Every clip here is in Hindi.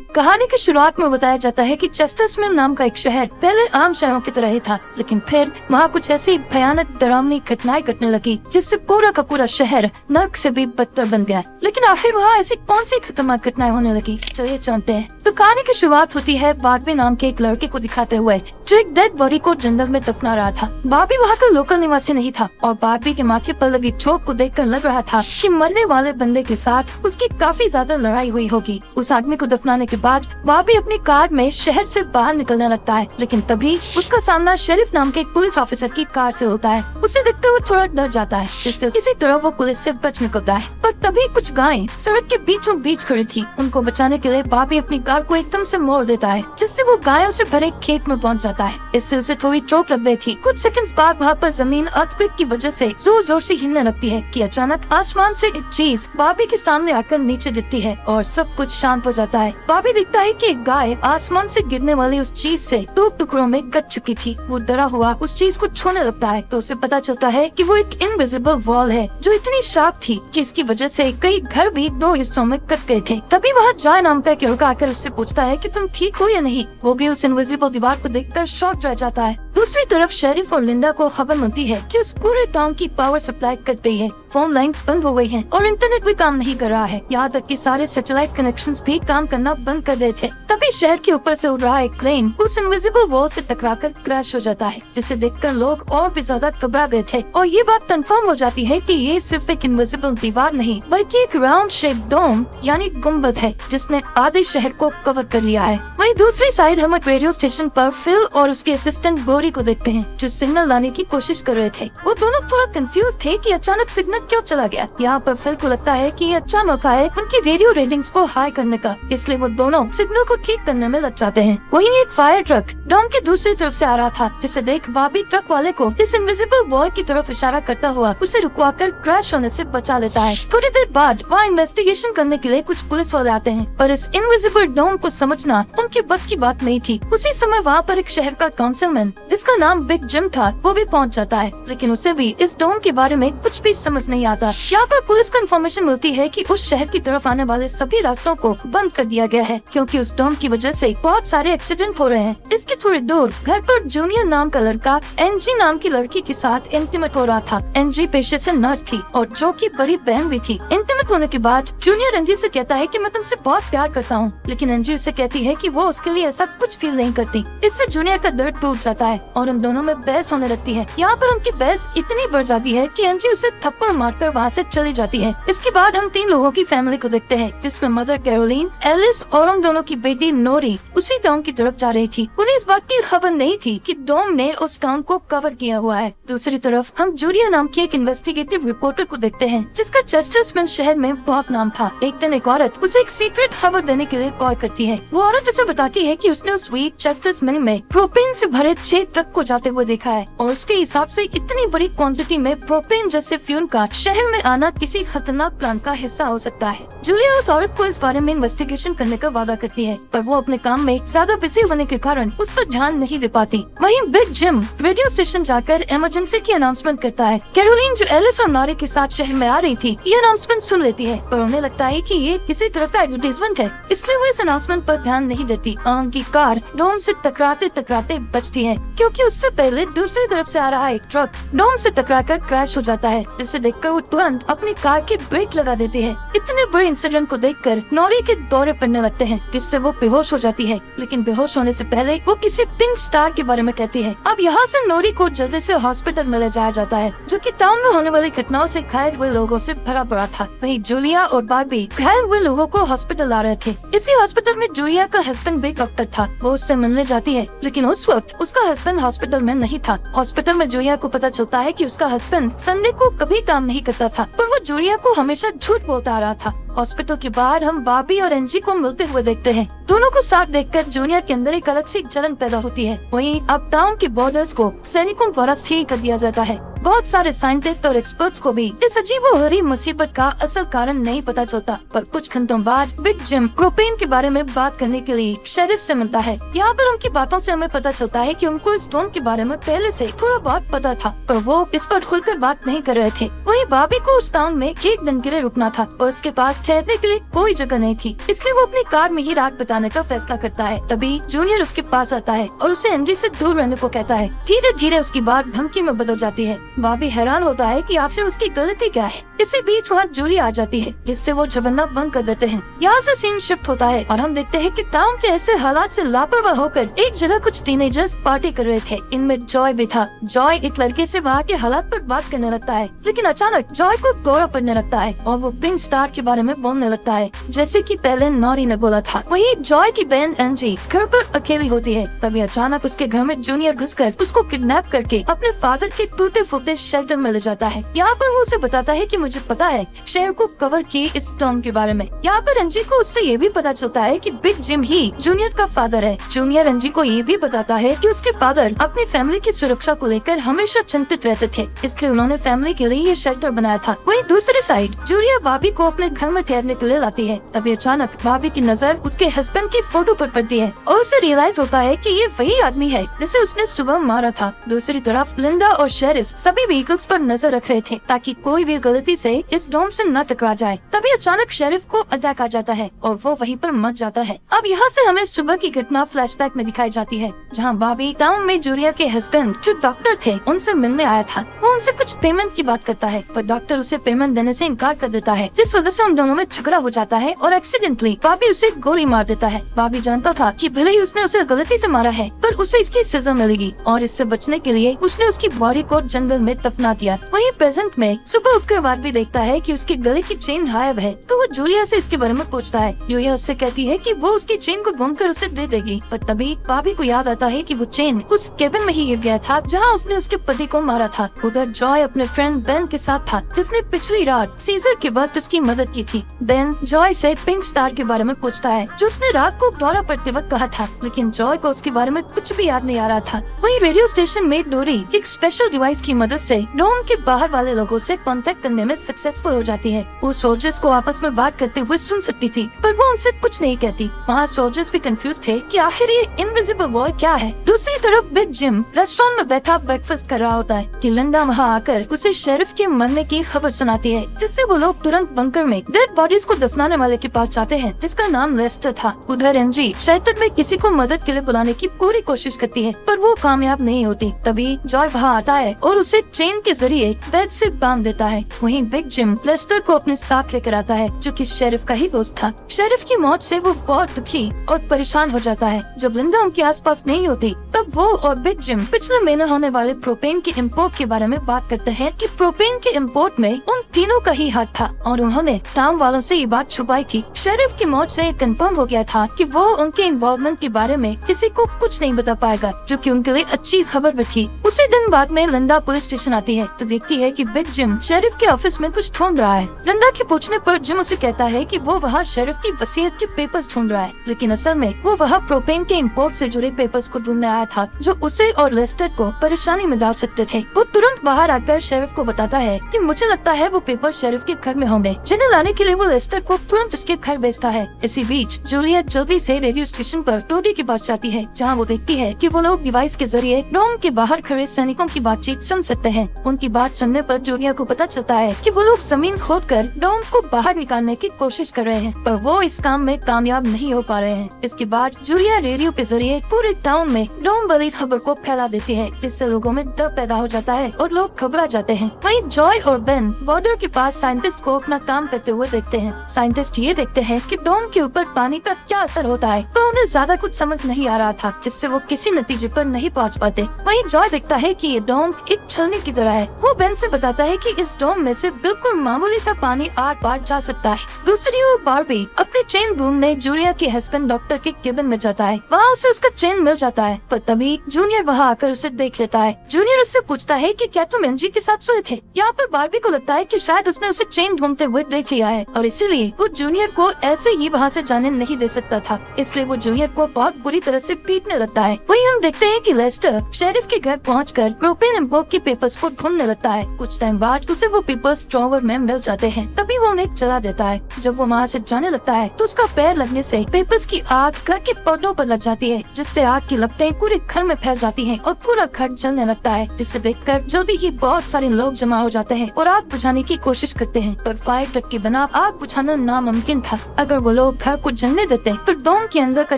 कहानी की शुरुआत में बताया जाता है कि चेस्टरस्मिल नाम का एक शहर पहले आम शहरों की तरह ही था, लेकिन फिर वहाँ कुछ ऐसी भयानक डरावनी घटनाएं घटने लगी जिससे पूरा का पूरा शहर नर्क से भी बदतर बन गया। लेकिन आखिर वहाँ ऐसी कौन सी खतरनाक घटनाएं होने लगी, चलिए जानते हैं। तो कहानी की शुरुआत होती है बार्बी नाम के एक लड़के को दिखाते हुए जो एक डेड बॉडी को जंगल में दफना रहा था। बार्बी वहाँ का लोकल निवासी नहीं था और बार्बी के माथे पर लगी चोट को देखकर लग रहा था कि मरने वाले बंदे के साथ उसकी काफी ज्यादा लड़ाई हुई होगी। उस आदमी को दफनाने के बाद बार्बी अपनी कार में शहर से बाहर निकलने लगता है, लेकिन तभी उसका सामना शेरिफ नाम के एक पुलिस ऑफिसर की कार से होता है। उसे देखते हुए थोड़ा डर जाता है, जिससे किसी तरह वो पुलिस से बच निकलता है। पर तभी कुछ गायें सड़क के बीचों बीच खड़ी थी। उनको बचाने के लिए बार्बी अपनी कार को एकदम से मोड़ देता है, जिससे वो गायों से भरे खेत में पहुंच जाता है। इससे उसे थोड़ी चोट लग गई थी। कुछ सेकंड्स बाद वहाँ पर जमीन अर्थक्वेक की वजह से जोर जोर से हिलने लगती है कि अचानक आसमान से एक चीज बार्बी के सामने आकर नीचे गिरती है और सब कुछ शांत हो जाता है। बार्बी देखता है कि एक गाय आसमान से गिरने वाली उस चीज से 2 टुकड़ों में कट चुकी थी। वो डरा हुआ उस चीज को छूने लगता है तो उसे पता चलता है कि वो एक इनविजिबल वॉल है जो इतनी शार्प थी कि इसकी वजह से कई घर भी 2 हिस्सों में कट गए थे। तभी वहाँ जॉय नाम का एक लड़का आकर उससे पूछता है कि तुम ठीक हो या नहीं। वो भी उस इनविजिबल दीवार को देखकर शॉक रह जाता है। दूसरी तरफ शेरिफ और लिंडा को खबर मिलती है कि उस पूरे टाउन की पावर सप्लाई कट गई है, फोन लाइंस बंद हो गई हैं और इंटरनेट भी काम नहीं कर रहा है। यहाँ तक कि सारे सैटेलाइट कनेक्शंस भी काम करना बंद कर गए थे। तभी शहर के ऊपर से उड़ रहा एक प्लेन उस इनविजिबल वॉल से टकराकर क्रैश हो जाता है, जिसे देखकर लोग और भी ज्यादा घबरा गए थे। और ये बात कंफर्म हो जाती है कि ये सिर्फ एक इनविजिबल दीवार नहीं बल्कि एक राउंड शेप डोम यानी गुम्बद है जिसने आधे शहर को कवर कर लिया है। वहीं दूसरी साइड हम एक रेडियो स्टेशन पर फिल और उसके असिस्टेंट बोरी को देखते हैं जो सिग्नल लाने की कोशिश कर रहे थे। वो दोनों थोड़ा कंफ्यूज थे कि अचानक सिग्नल क्यों चला गया। यहाँ पर फिल को लगता है कि ये अच्छा मौका है उनकी रेडियो रेटिंग्स को हाई करने का, इसलिए वो दोनों सिग्नल को ठीक करने में लग जाते हैं। वहीं एक फायर ट्रक डोम की दूसरी तरफ से आ रहा था, जिसे देख बार्बी ट्रक वाले को इस इनविजिबल वॉल की तरफ इशारा करता हुआ उसे रुकवाकर क्रैश होने से बचा लेता है। थोड़ी देर बाद वहाँ इन्वेस्टिगेशन करने के लिए कुछ पुलिस वाले आते हैं, पर इस इनविजिबल डोम को समझना उनकी बस की बात नहीं थी। उसी समय वहाँ पर एक शहर का काउंसिलमैन जिसका नाम बिग जिम था वो भी पहुँच जाता है, लेकिन उसे भी इस डोम के बारे में कुछ भी समझ नहीं आता। यहाँ पर पुलिस को इन्फॉर्मेशन मिलती है कि उस शहर की तरफ आने वाले सभी रास्तों को बंद कर दिया गया है क्योंकि उस डोम की वजह से बहुत सारे एक्सीडेंट हो रहे हैं। इसके थोड़ी दूर घर पर जूनियर नाम का लड़का एनजी नाम की लड़की के साथ इंटीमेट हो रहा था। एनजी पेशे से नर्स थी और जो की बड़ी बहन भी थी। इंटीमेट होने के बाद जूनियर एनजी से कहता है कि मैं तुमसे बहुत प्यार करता हूँ, लेकिन एनजी उसे कहती है कि वो उसके लिए ऐसा कुछ फील नहीं करती। इससे जूनियर का दर्द टूट जाता है और उन दोनों में बहस होने लगती है। यहाँ पर उनकी बहस इतनी बढ़ जाती है कि एनजी उसे थप्पड़ मारकर वहाँ से चली जाती है। इसके बाद हम 3 लोगों की फैमिली को देखते हैं, जिसमें मदर कैरोलिन, एलिस और उन दोनों की बेटी नोरी उसी टाउन की तरफ जा रही थी। उन्हें इस बात की खबर नहीं थी कि डोम ने उस टाउन को कवर किया हुआ है। दूसरी तरफ हम जूलिया नाम की एक इन्वेस्टिगेटिव रिपोर्टर को देखते हैं, जिसका चेस्टरस्मिल शहर में बहुत नाम था। एक दिन एक औरत उसे एक सीक्रेट खबर देने के लिए कॉल करती है। वो औरत उसे बताती है कि उसने उस वीक चेस्टरस्मिल में प्रोपेन से भरे 6 ट्रक को जाते हुए देखा है और उसके हिसाब से इतनी बड़ी क्वांटिटी में प्रोपेन जैसे फ्यूल का शहर में आना किसी खतरनाक प्लान का हिस्सा हो सकता है। जूलिया उस औरत को इस बारे में इन्वेस्टिगेशन करने का वादा करती है, पर वो अपने काम में ज्यादा बिजी होने के कारण उस पर ध्यान नहीं दे पाती। वहीं बिग जिम रेडियो स्टेशन जाकर इमरजेंसी की अनाउंसमेंट करता है। कैरोलिन जो एलिस और नॉरी के साथ शहर में आ रही थी ये अनाउंसमेंट सुन लेती है, पर उन्हें लगता है कि ये किसी तरह का एडवर्टाइजमेंट है, इसलिए वो इस अनाउंसमेंट पर ध्यान नहीं देती। उनकी कार डोम से टकराते टकराते बचती है क्योंकि उससे पहले दूसरी तरफ से आ रहा एक ट्रक डोम से टकराकर क्रैश हो जाता है, जिसे देखकर वो तुरंत अपनी कार की ब्रेक लगा देती है। इतने बड़े इंसिडेंट को देखकर नॉरी के दौरे पड़ने लगते हैं, जिससे वो बेहोश हो जाती है, लेकिन बेहोश होने से पहले वो किसी पिंक स्टार के बारे में कहती है। अब यहाँ से नॉरी को जल्दी से हॉस्पिटल में ले जाया जाता है, जो कि टाउन में होने वाली घटनाओं से घायल हुए लोगों से भरा पड़ा था। वहीं जूलिया और बार्बी घायल हुए लोगों को हॉस्पिटल ला रहे थे। इसी हॉस्पिटल में जूलिया का हस्बैंड भी डॉक्टर था। वो उससे मिलने जाती है, लेकिन उस वक्त उसका हस्बैंड हॉस्पिटल में नहीं था। हॉस्पिटल में जूलिया को पता चलता है कि उसका हस्बैंड संडे को कभी काम नहीं करता था, पर वो जूलिया को हमेशा झूठ बोलता आ रहा था। हॉस्पिटल के बाहर हम बार्बी और एनजी को मिलते हुए देखते हैं। दोनों को साथ देखकर जूनियर के अंदर एक अलग सी जलन पैदा होती है। वहीं अब टाउन के बॉर्डर्स को सैनिकों द्वारा सील कर दिया जाता है। बहुत सारे साइंटिस्ट और एक्सपर्ट्स को भी इस अजीबोगरीब मुसीबत का असल कारण नहीं पता चलता। पर कुछ घंटों बाद बिग जिम प्रोपेन के बारे में बात करने के लिए शेरिफ से मिलता है। यहाँ पर उनकी बातों से हमें पता चलता है कि उनको इस स्टोन के बारे में पहले से थोड़ा बहुत पता था, पर वो इस पर खुलकर बात नहीं कर रहे थे। वही बॉबी को उस टाउन में एक दिन के लिए रुकना था और उसके पास ठहरने के लिए कोई जगह नहीं थी, इसलिए वो अपनी कार में ही रात बिताने का फैसला करता है। तभी जूनियर उसके पास आता है और उसे एंडी से दूर रहने को कहता है। धीरे धीरे उसकी बात धमकी में बदल जाती है। बॉबी हैरान होता है कि आखिर उसकी गलती क्या है। इसी बीच वहाँ जूली आ जाती है, जिससे वो झगड़ना बंद कर देते हैं। यहाँ से सीन शिफ्ट होता है और हम देखते हैं कि टाउन के ऐसे हालात से लापरवाह होकर एक जगह कुछ टीनेजर्स पार्टी कर रहे थे। इनमें जॉय भी था। जॉय एक लड़के से वहाँ के हालात पर बात करने लगता है, लेकिन अचानक जॉय को दौरा पड़ने लगता है और वो पिंक स्टार के बारे में बोलने लगता है, जैसे कि पहले नॉरी ने बोला था। वही जॉय की बहन एंजी घर पर अकेली होती है। तभी अचानक उसके घर में जूनियर घुसकर उसको किडनैप करके अपने फादर के टूटे फूटे शेल्टर में ले जाता है। यहाँ पर वो उसे बताता है कि मुझे पता है शहर को कवर की इस स्टॉर्म के बारे में। यहाँ पर एंजी को उससे ये भी पता चलता है कि बिग जिम ही जूनियर का फादर है। जूनियर एंजी को ये भी बताता है कि उसके फादर अपनी फैमिली की सुरक्षा को लेकर हमेशा चिंतित रहते थे, इसलिए उन्होंने फैमिली के लिए ये शेल्टर बनाया था। वहीं दूसरी साइड जूलिया बॉबी को अपने घर में ठहरने के लिए लाती है। तभी अचानक बॉबी की नजर उसके हस्बैंड की फोटो पर पड़ती है और उसे रियलाइज होता है कि ये वही आदमी है जिसे उसने सुबह मारा था। दूसरी तरफ लिंडा और शेरिफ सभी व्हीकल्स पर नजर रख रहे थे ताकि कोई भी गलती से इस डोम से न टकरा जाए। तभी अचानक शेरिफ को अटैक आ जाता है और वो वहीं पर मर जाता है। अब यहाँ से हमें सुबह की घटना फ्लैशबैक में दिखाई जाती है, जहाँ बॉबी टाउन में जूलिया के हस्बैंड जो डॉक्टर थे उनसे मिलने आया था। वो उनसे कुछ पेमेंट की बात करता है, पर डॉक्टर उसे पेमेंट देने से इनकार कर देता है, जिस वजह से उन दोनों में झगड़ा हो जाता है और एक्सीडेंटली बॉबी उसे गोली मार देता है। बॉबी जानता था कि भले ही उसने उसे गलती से मारा है, पर उसे इसकी सजा मिलेगी और इससे बचने के लिए उसने उसकी बॉडी को जंगल में दफना दिया। वहीं प्रेजेंट में सुबह उठकर बाद भी देखता है कि उसके गले की चेन गायब है, तो वो जूलिया से इसके बारे में पूछता है। जूलिया उससे कहती है कि वो उसकी चेन को ढूंढकर उसे दे देगी, पर तभी बॉबी को याद आता है कि वो चेन उस केबिन में ही गिर गया था जहाँ उसने उसके पति को मारा था। उधर जॉय अपने फ्रेंड बेन के साथ था, जिसने पिछली रात सीजर के वक्त उसकी मदद की थी। बेन जॉय से पिंक स्टार के बारे में पूछता है, जो उसने रात को दौरा पड़ते वक्त कहा था, लेकिन जॉय को उसके बारे में कुछ भी याद नहीं आ रहा था। वहीं रेडियो स्टेशन में डोरी एक स्पेशल डिवाइस की मदद से डोम के बाहर वाले लोगों से कांटेक्ट करने में सक्सेसफुल हो जाती है। वो सोल्जर्स को आपस में बात करते हुए सुन सकती थी, पर वो उनसे कुछ नहीं कहती। वहाँ सोल्जर्स भी कंफ्यूज थे कि आखिर ये इनविजिबल वॉल क्या है। दूसरी तरफ बिग जिम रेस्टोरेंट में बैठा ब्रेकफास्ट कर रहा होता है कि लिंडा वहाँ आकर उसे शेरिफ के मरने की खबर सुनाती है, जिससे वो लोग तुरंत बंकर में डेड बॉडीज को दफनाने वाले के पास जाते हैं, जिसका नाम लेस्टर था। उधर एंजी शेल्टर में किसी को मदद के लिए बुलाने की पूरी कोशिश करती है, पर वो कामयाब नहीं होती। तभी जॉय वहाँ आता है और उसे चेन के जरिए बेड से बांध देता है। वहीं बिग जिम लेस्टर को अपने साथ लेकर आता है, जो कि शेरिफ का ही दोस्त था। शेरिफ की मौत से वो बहुत दुखी और परेशान हो जाता है। जब लिंडा उनके आसपास नहीं होती, तब वो और बिग जिम पिछले महीने होने वाले प्रोपेन के इम्पोर्ट के बारे में बात करते हैं कि प्रोपेन के इम्पोर्ट में उन तीनों का ही हाथ था और उन्होंने टाउन वालों से ये बात छुपाई थी। शेरिफ की मौत से कंफर्म हो गया था कि वो उनके इन्वॉल्वमेंट के बारे में किसी को कुछ नहीं बता पाएगा, जो कि उनके लिए अच्छी खबर भी थी। उसी दिन बाद में लिंडा पुलिस स्टेशन आती है तो देखती है कि बिग जिम शेरिफ के ऑफिस में कुछ ढूंढ रहा है। लिंडा के पूछने पर जिम उसे कहता है कि वो वहाँ शेरिफ की वसीयत के पेपर्स ढूंढ रहा है, लेकिन असल में वो वहाँ प्रोपेन के इम्पोर्ट से जुड़े पेपर्स को ढूंढने आया था, जो उसे और लेस्टर को परेशानी में डाल सकते थे। वो तुरंत बाहर आकर शेरिफ को बताता है कि मुझे लगता है वो पेपर शेरिफ के घर में होंगे, जिन्हें लाने के लिए वो लेस्टर को तुरंत उसके घर भेजता है। इसी बीच जूलिया जल्दी से रेडियो स्टेशन पर टोडी के पास जाती है, जहाँ वो देखती है कि वो लोग डिवाइस के जरिए डोम के बाहर खड़े सैनिकों की बातचीत सुन सकते हैं। उनकी बात सुनने पर जूलिया को पता चलता है कि वो लोग जमीन खोदकर डोम को बाहर निकालने की कोशिश कर रहे हैं, पर वो इस काम में कामयाब नहीं हो पा रहे हैं। इसके बाद जूलिया रेडियो के जरिए पूरे टाउन में डोम वाली खबर को फैला देती है, जिससे लोगों में डर पैदा हो जाता है और लोग घबरा जाते हैं। वहीं जॉय और बेन बॉर्डर के पास साइंटिस्ट को अपना काम करते हुए देखते हैं। साइंटिस्ट ये देखते हैं कि डोम के ऊपर पानी का क्या असर होता है, तो उन्हें ज्यादा कुछ समझ नहीं आ रहा था, जिससे वो किसी नतीजे पर नहीं पहुंच पाते। वहीं जॉय देखता है कि ये डोम एक छलनी की तरह है। वो बेन से बताता है कि इस डोम में से बिल्कुल मामूली सा पानी आर पार जा सकता है। दूसरी ओर बारबी अपने चेन ढूंढने जूलिया के हस्बैंड डॉक्टर के केबिन में जाता है। वहाँ उसे उसका चेन मिल जाता है, पर तभी जूनियर वहाँ आकर उसे देख लेता है। जूनियर उससे पूछता है कि क्या तुम एंजी के साथ सोए थे। यहाँ पर बारबी को लगता है कि शायद उसने उसे चेन ढूंढते हुए देख लिया है और इसीलिए वो जूनियर को ऐसे ही वहाँ से जाने नहीं दे सकता था, इसलिए वो जूनियर को बहुत बुरी तरह से पीटने लगता है। वहीं हम देखते हैं कि लेस्टर शेरिफ के घर पहुंचकर प्रोपेन इम्पोर्ट के पेपर्स को ढूंढने लगता है। कुछ टाइम बाद उसे वो पेपर्स ड्रॉवर में मिल जाते हैं। तभी वो उन्हें जला देता है। जब वो वहाँ से जाने लगता है तो उसका पैर लगने से पेपर्स की आग घर के पौधों पर लग जाती है, जिससे आग की लपटें पूरे घर में फैल जाती हैं और पूरा घर जलने लगता है, जिसे देखकर जल्दी ही बहुत सारे लोग जमा हो जाते हैं और आग बुझाने की कोशिश करते हैं। पर फायर ट्रक के बिना आग बुझाना नामुमकिन था। अगर वो लोग घर को जलने देते तो डोम के अंदर का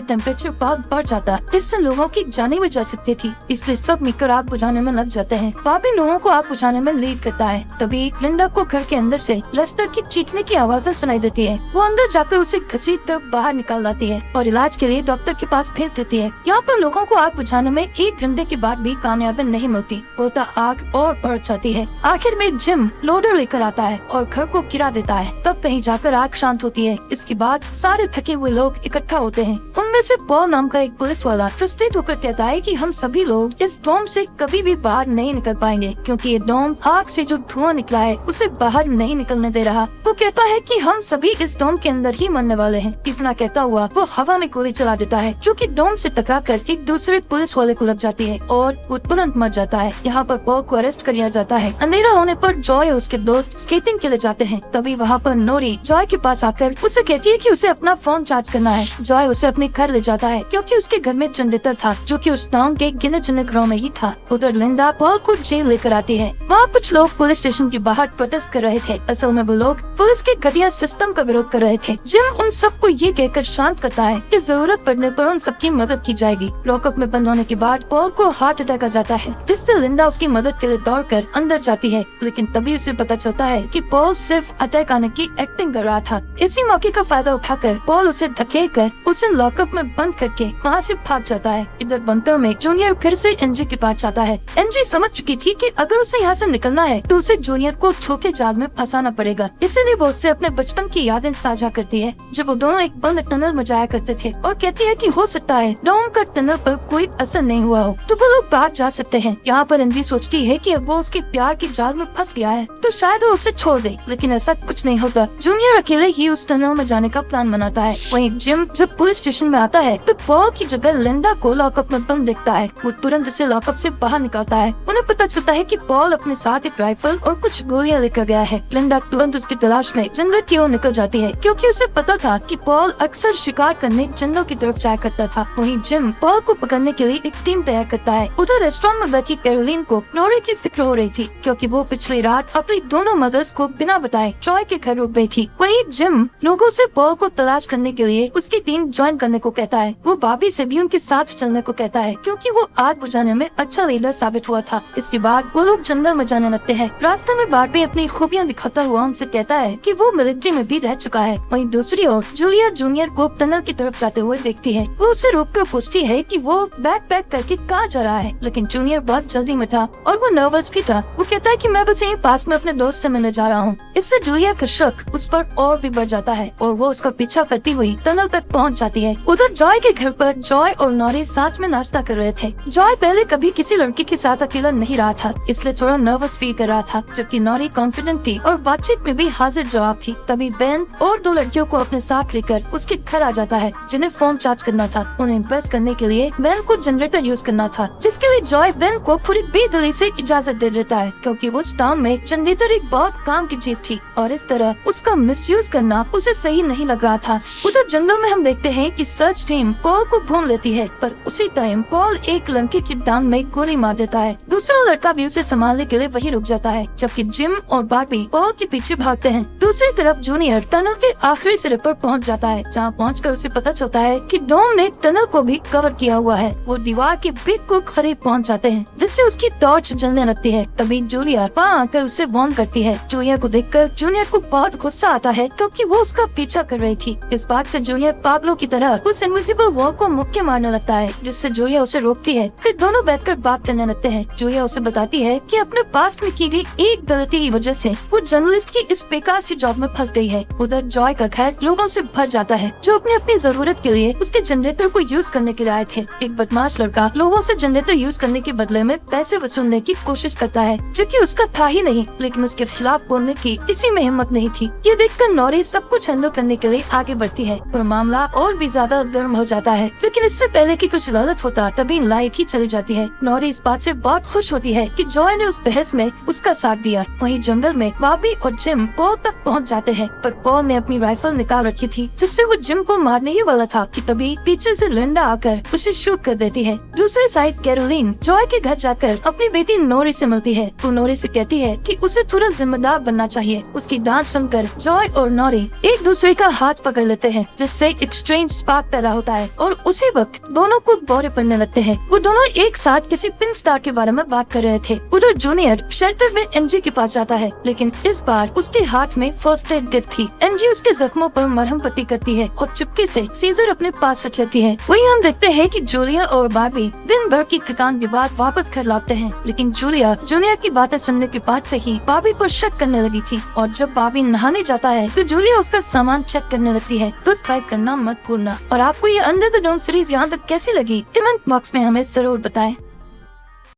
टेम्परेचर बहुत बढ़ जाता, जिससे लोगों की जाने भी जा सकती थी। इसलिए सब मिलकर आग बुझाने में लग जाते हैं। बॉबी लोगों को आग बुझाने में लीड करता है। तभी लिंडा को घर के अंदर से लेस्टर की चीखने की आवाज़ें सुनाई देती है। वो अंदर जाकर उसे घसीट कर बाहर निकाल लाती है और इलाज के लिए डॉक्टर के पास भेज देती है। यहाँ पर लोगों को आग बुझाने में 1 घंटे के बाद भी कामयाबी नहीं मिलती। होता आग और बढ़ जाती है। आखिर में जिम लोडर लेकर आता है और घर को गिरा देता है। तब कहीं जाकर आग शांत होती है। इसके बाद सारे थके हुए लोग इकट्ठा होते हैं। उनमें से पॉल नाम का एक पुलिस वाला फ्रस्ट्रेट होकर कहता है कि हम सभी लोग इस डोम से कभी भी बाहर नहीं निकल पाएंगे, क्योंकि ये डोम आग से जो धुआं निकला है उसे बाहर नहीं निकलने दे रहा। वो कहता है कि हम सभी इस डोम के अंदर ही मरने वाले हैं। इतना कहता हुआ वो हवा में गोली चला देता है, जो कि डोम से टकराकर एक दूसरे पुलिस वाले को लग जाती है और वो तुरंत मर जाता है। यहाँ पर पॉल को अरेस्ट कर लिया जाता है। अंधेरा होने पर जॉय और उसके दोस्त स्केटिंग के लिए जाते हैं। तभी वहाँ पर नोरी जॉय के पास आकर उसे कहती है कि उसे अपना फोन चार्ज करना है। जॉय उसे अपने घर ले जाता है, क्योंकि उसके घर में जनरेटर था, जो कि उस टाउन के गिने चुने घरों में ही था। उधर लिंडा पॉल को जेल लेकर आती है। वहाँ कुछ लोग पुलिस स्टेशन के बाहर प्रोटेस्ट कर रहे थे। असल में वो लोग पुलिस के घटिया सिस्टम का विरोध कर रहे थे। जिम उन सबको ये कहकर शांत करता है कि जरूरत पड़ने पर उन सबकी मदद की जाएगी। लॉकअप में बंद होने के बाद पॉल को हार्ट अटैक आ जाता है, जिससे लिंडा उसकी मदद के लिए दौड़कर अंदर जाती है। लेकिन तभी उसे पता चलता है कि पॉल सिर्फ अटैक आने की एक्टिंग कर रहा था। इसी मौके का फायदा उठाकर पॉल उसे धकेलकर उसे लॉकअप में बंद करके वहाँ से भाग जाता है। इधर बंकर में जूनियर फिर से एनजी के पास जाता है। एनजी समझ चुकी थी कि अगर उसे यहाँ से निकलना है तो उसे जूनियर को छोटे जाल में फंसाना पड़ेगा। इसीलिए वो उससे अपने बचपन की यादें साझा करती है, जब वो दोनों एक बंद टनल में जाया करते थे, और कहती है कि हो सकता है डोम का टनल पर कोई असर नहीं हुआ हो तो वो लोग बाहर जा सकते हैं। यहाँ पर एनजी सोचती है कि अब वो उसके प्यार की जाल में फंस गया है तो शायद वो उसे छोड़ दे, लेकिन ऐसा कुछ नहीं होता। जूनियर अकेले ही उस टनल में जाने का प्लान बनाता है। वहीं जिम जब पुलिस स्टेशन में आता है तो पॉल की जगह लिंडा को लॉकअप में बंद दिखता है। वो तुरंत उसे लॉकअप से बाहर निकालता है। उन्हें पता चलता है कि पॉल अपने साथ एक राइफल और कुछ गोलियां लेकर गया है। लिंडा तुरंत उसकी तलाश में जंगल की ओर निकल जाती है, क्योंकि उसे पता था कि पॉल अक्सर शिकार करने जंगल की तरफ जाया करता था। वहीं जिम पॉल को पकड़ने के लिए एक टीम तैयार करता है। उधर रेस्टोरेंट में बैठी कैरोलिन को नोरी की फिक्र हो रही थी, क्योंकि वो पिछली रात अपनी दोनों मदर्स को बिना बताए जॉय के घर रुक गई थी। वहीं जिम लोगों से पॉल को तलाश करने के लिए उसकी टीम ज्वाइन करने को कहता है। वो बॉबी से भी उनके साथ चलने को कहता है, क्योंकि वो आग बुझाने में अच्छा लीडर साबित हुआ था। इसके बाद वो लोग जंगल में जाने लगते हैं। रास्ते में बॉबी अपनी खूबियां दिखाता हुआ उनसे कहता है कि वो मिलिट्री में भी रह चुका है। वहीं दूसरी ओर जूलिया जूनियर को टनल की तरफ जाते हुए देखती है। वो उसे रोककर पूछती है कि वो बैग पैक करके कहाँ जा रहा है, लेकिन जूनियर बहुत जल्दी में था और वो नर्वस भी था। वो कहता है कि मैं बस यहीं पास में अपने दोस्त से मिलने जा रहा हूँ। इससे जूलिया का शक उस पर और भी बढ़ जाता है और वो उसका पीछा करती हुई टनल तक पहुँच जाती है। उधर जॉय के घर पर जॉय और नॉरी साथ में नाश्ता कर रहे थे। जॉय पहले कभी किसी लड़की के साथ अकेला नहीं रहा था, इसलिए थोड़ा नर्वस फील कर रहा था, जबकि नॉरी कॉन्फिडेंट थी और बातचीत में भी हाजिर जवाब थी। तभी बेन और 2 लड़कियों को अपने साथ लेकर उसके घर आ जाता है, जिन्हें फोन चार्ज करना था। उन्हें इम्प्रेस करने के लिए बेन को जनरेटर यूज करना था, जिसके लिए जॉय बेन को पूरी बेदली से इजाजत दे देता है, क्योंकि उस टाउन में जनरेटर एक बहुत काम की चीज थी और इस तरह उसका मिसयूज करना उसे सही नहीं लग रहा था। उधर जंगल में हम देखते हैं कि सर्च टीम पॉल को ढूंढ लेती है, पर उसी टाइम पॉल एक लड़के की टांग में गोली मार देता है। दूसरा लड़का भी उसे संभालने के लिए वही रुक जाता है, जबकि जिम और बार्बी पॉल के पीछे भागते हैं। दूसरी तरफ जूनियर टनल के आखिरी सिरे पर पहुंच जाता है, जहां पहुंचकर उसे पता चलता है कि डोम ने टनल को भी कवर किया हुआ है। वो दीवार के बिल्कुल करीब पहुंच जाते हैं, जिससे उसकी टॉर्च जलने लगती है। तभी जूलिया वहाँ आकर उसे वार्न करती है। जूलिया को देखकर जूनियर को बहुत गुस्सा आता है, क्योंकि वो उसका पीछा कर रही थी। इस बात से जूनियर पागलों की तरह उस इनविजिबल वॉल को मुक्के मारने लगता है, जिससे जूलिया उसे रोकती है। फिर दोनों बैठकर बात करने लगते हैं। जूलिया उसे बताती है कि अपने पास्ट में की गई एक गलती की वजह से वो जर्नलिस्ट की इस बेकार सी जॉब में फंस गई है। उधर जॉय का घर लोगों से भर जाता है, जो अपनी अपनी जरूरत के लिए उसके जनरेटर को यूज करने के लिए आए थे। एक बदमाश लड़का लोगों से जनरेटर यूज करने के बदले में पैसे वसूलने की कोशिश करता है, जो कि उसका था ही नहीं, लेकिन उसके खिलाफ बोलने की किसी में हिम्मत नहीं थी। ये देखकर नॉरी सब कुछ हैंडल करने के लिए आगे बढ़ती है और मामला और भी ज्यादा गर्म हो जाता है, लेकिन इससे पहले कि कुछ गलत होता तभी लाइट ही चली जाती है। नोरी इस बात से बहुत खुश होती है कि जॉय ने उस बहस में उसका साथ दिया। वहीं जंगल में बॉबी और जिम पॉल तक पहुंच जाते हैं, पर पॉल ने अपनी राइफल निकाल रखी थी जिससे वो जिम को मारने ही वाला था कि तभी पीछे से लिंडा आकर उसे शूट कर देती है। दूसरी साइड कैरोलिन जॉय के घर जाकर अपनी बेटी नोरी से मिलती है। वो नोरी से कहती है कि उसे थोड़ा जिम्मेदार बनना चाहिए। उसकी डांट सुनकर जॉय और नोरी एक दूसरे का हाथ पकड़ लेते हैं, जिससे एक स्ट्रेंज स्पार्क पैदा होता है और उसी वक्त दोनों को दौरे पड़ने लगते हैं। वो दोनों एक साथ किसी पिन स्टार के बारे में बात कर रहे थे। उधर जूनियर शेल्टर में एनजी के पास जाता है, लेकिन इस बार उसके हाथ में फर्स्ट एड किट थी। एनजी उसके जख्मों पर मरहम पट्टी करती है और चुपके से सीजर अपने पास रख लेती है। वहीं हम देखते हैं कि जूलिया और बार्बी दिन भर की थकान के बाद वापस घर लौटते हैं, लेकिन जूलिया जूनियर की बातें सुनने के बाद से ही बार्बी पर शक करने लगी थी और जब बार्बी नहाने जाता है तो जूलिया उसका सामान चेक करने लगती है। तो सब्सक्राइब करना मत भूलना। और आपको ये अंडर द डोम सीरीज यहाँ तक कैसी लगी कमेंट बॉक्स में हमें जरूर बताएं।